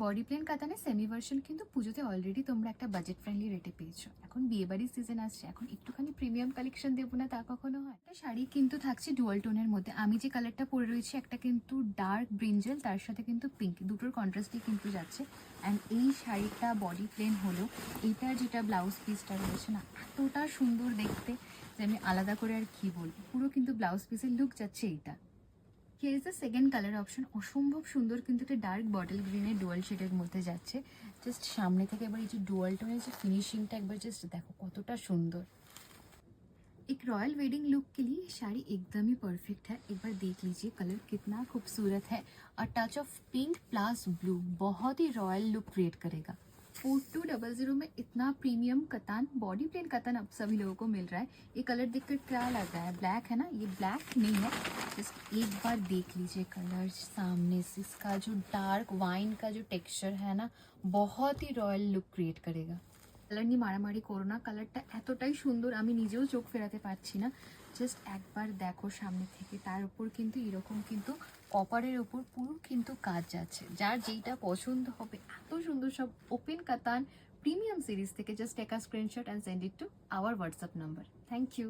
Body plain কাতানে semi version কিন্তু পুজোতে already তোমরা একটা বাজেট ফ্রেন্ডলি রেটে পেয়েছো। এখন বিয়েবাড়ির সিজন আসছে, এখন একটুখানি প্রিমিয়াম কালেকশন দেবো না তা কখনো হয়? একটা শাড়ি কিন্তু থাকছে ডুয়াল টোনের মধ্যে। আমি যে কালারটা পরে রয়েছি একটা কিন্তু ডার্ক ব্রিঞ্জেল, তার সাথে কিন্তু পিঙ্ক, দুটোর কন্ট্রাস্টই কিন্তু যাচ্ছে। অ্যান্ড এই শাড়িটা বডি প্লেন হলো, এইটার যেটা ব্লাউজ পিসটা রয়েছে না এতটা সুন্দর দেখতে যে আমি আলাদা করে আর কি বলবো। পুরো কিন্তু ব্লাউজ পিসের লুক যাচ্ছে এইটা। Here is the second colour option, অসম্ভব সুন্দর কিন্তু একটা ডার্ক বটল গ্রিনের ডুয়াল শেডের মধ্যে যাচ্ছে। জাস্ট সামনে থেকে এবার এই যে ডুয়াল টোনের যে ফিনিশিংটা একবার জাস্ট দেখো কতটা সুন্দর। एक रॉयल वेडिंग लुक के लिए ये साड़ी एकदम ही परफेक्ट है। एक बार देख लीजिए कलर कितना खूबसूरत है और touch of pink plus blue बहुत ही रॉयल लुक क्रिएट करेगा। 4200 में इतना प्रीमियम कतान, बॉडी प्लेन कतान अब सभी लोगों को मिल रहा है। ये कलर देखकर क्या लग रहा है? ब्लैक है ना? ये ब्लैक नहीं है। जस्ट एक बार देख लीजिए कलर सामने से, इसका जो डार्क वाइन का जो टेक्सचर है ना बहुत ही रॉयल लुक क्रिएट करेगा। কালার নিয়ে মারামারি করো না, কালারটা এতটাই সুন্দর আমি নিজেও চোখ ফেরাতে পারছি না। জাস্ট একবার দেখো সামনে থেকে, তার উপর কিন্তু এরকম কিন্তু কপারের উপর পুরো কিন্তু কাজ যাচ্ছে। যার যেইটা পছন্দ হবে, এত সুন্দর সব ওপেন কাতান প্রিমিয়াম সিরিজ থেকে just take a screenshot and send it to our WhatsApp number. Thank you.